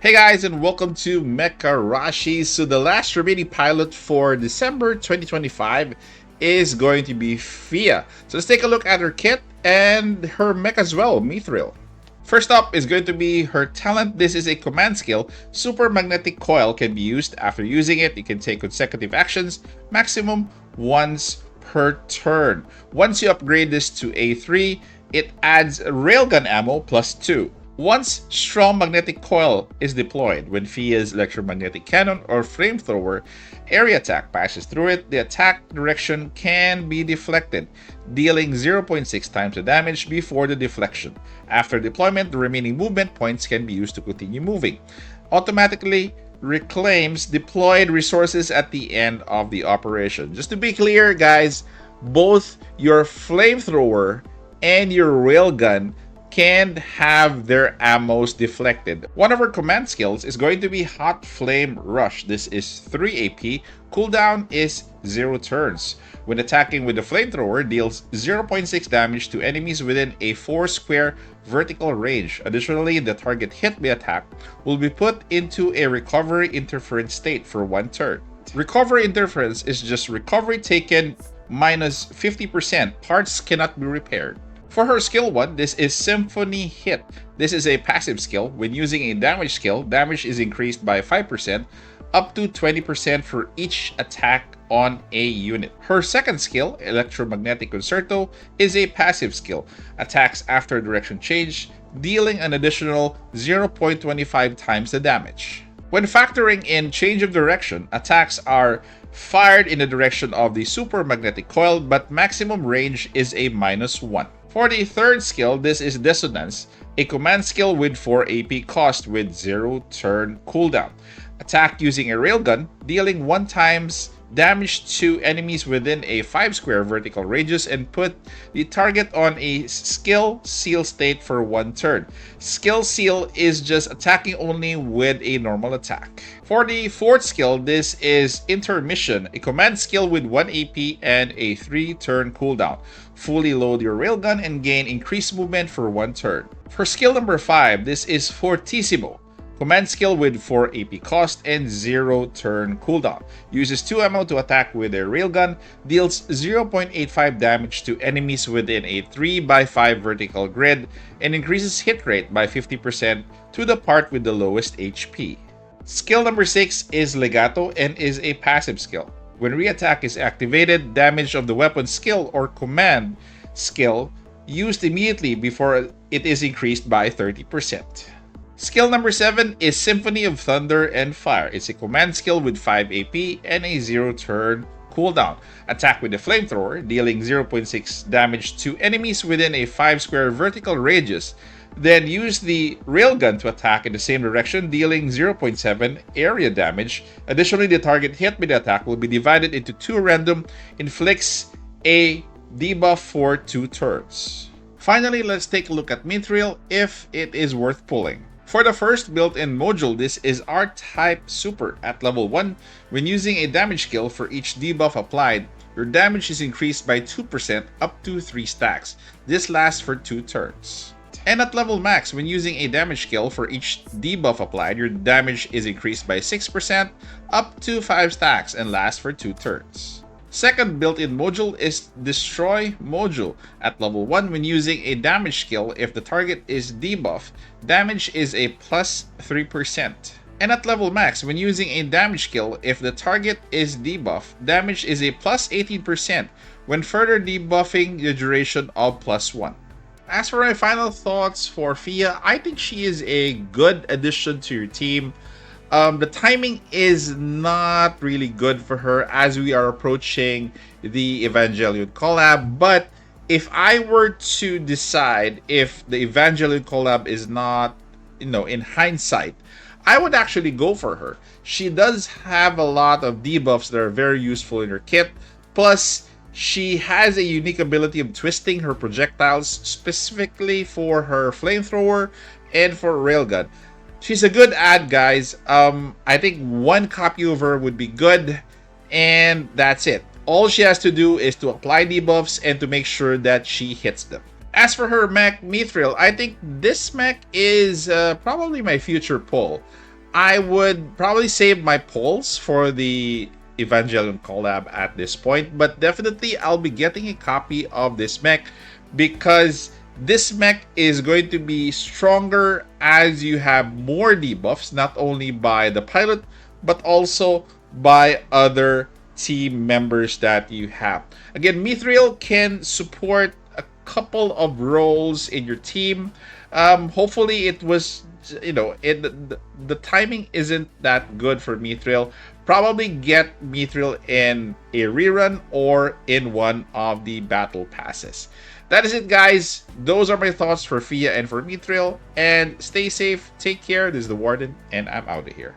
Hey guys, and welcome to Mecharashi. So the last remaining pilot for December 2025 is going to be Fia. So let's take a look at her kit and her mech as well, Mithril. First up is going to be her talent. This is a command skill. Super Magnetic Coil can be used. After using it, you can take consecutive actions, maximum once per turn. Once you upgrade this to A3, it adds railgun ammo plus 2. Once Strong Magnetic Coil is deployed, when Fia's electromagnetic cannon or flamethrower area attack passes through it, the attack direction can be deflected, dealing 0.6 times the damage before the deflection. After deployment, the remaining movement points can be used to continue moving. Automatically reclaims deployed resources at the end of the operation. Just to be clear, guys, both your flamethrower and your railgun can have their ammos deflected. One of our command skills is going to be Hot Flame Rush. This is 3 AP. Cooldown is 0 turns. When attacking with the flamethrower, deals 0.6 damage to enemies within a 4 square vertical range. Additionally, the target hit by attack will be put into a recovery interference state for 1 turn. Recovery interference is just recovery taken minus 50%. Parts cannot be repaired. For her skill 1, this is Symphony Hit. This is a passive skill. When using a damage skill, damage is increased by 5%, up to 20% for each attack on a unit. Her second skill, Electromagnetic Concerto, is a passive skill. Attacks after direction change, dealing an additional 0.25 times the damage. When factoring in change of direction, attacks are fired in the direction of the Super Magnetic Coil, but maximum range is a -1. For the third skill, this is Dissonance, a command skill with 4 AP cost with 0 turn cooldown. Attack using a railgun, dealing 1 times damage to enemies within a 5 square vertical radius and put the target on a skill seal state for 1 turn. Skill seal is just attacking only with a normal attack. For the fourth skill, this is Intermission, a command skill with 1 AP and a 3 turn cooldown. Fully load your railgun and gain increased movement for 1 turn. For skill number 5, this is Fortissimo. Command skill with 4 AP cost and 0 turn cooldown. Uses 2 ammo to attack with a railgun, deals 0.85 damage to enemies within a 3x5 vertical grid, and increases hit rate by 50% to the part with the lowest HP. Skill number 6 is Legato and is a passive skill. When re-attack is activated, damage of the weapon skill or command skill used immediately before it is increased by 30%. Skill number 7 is Symphony of Thunder and Fire. It's a command skill with 5 AP and a 0 turn cooldown. Attack with the flamethrower, dealing 0.6 damage to enemies within a 5 square vertical radius. Then use the railgun to attack in the same direction, dealing 0.7 area damage. Additionally, the target hit by the attack will be divided into 2 random, inflicts a debuff for 2 turns. Finally, let's take a look at Mithril if it is worth pulling. For the first built-in module, this is R-Type Super. At level 1, when using a damage skill for each debuff applied, your damage is increased by 2% up to 3 stacks. This lasts for 2 turns. And at level max, when using a damage skill for each debuff applied, your damage is increased by 6% up to 5 stacks and lasts for 2 turns. Second built-in module is Destroy Module. At level 1, when using a damage skill, if the target is debuff, damage is a plus 3%. And at level max, when using a damage skill, if the target is debuff, damage is a plus 18% when further debuffing the duration of plus 1. As for my final thoughts for Fia, I think she is a good addition to your team. The timing is not really good for her as we are approaching the Evangelion collab, but if I were to decide if the Evangelion collab is not, in hindsight, I would actually go for her. She does have a lot of debuffs that are very useful in her kit, plus she has a unique ability of twisting her projectiles specifically for her flamethrower and for railgun. She's a good ad, guys. I think 1 copy of her would be good, and that's it. All she has to do is to apply debuffs and to make sure that she hits them. As for her mech, Mithril, I think this mech is probably my future pull. I would probably save my polls for the Evangelion collab at this point, but definitely I'll be getting a copy of this mech because this mech is going to be stronger as you have more debuffs, not only by the pilot, but also by other team members that you have. Again, Mithril can support a couple of roles in your team. Hopefully it was, the timing isn't that good for Mithril. Probably get Mithril in a rerun or in one of the battle passes. That is it, guys. Those are my thoughts for Fia and for Mithril. And stay safe, take care. This is the Warden, and I'm out of here.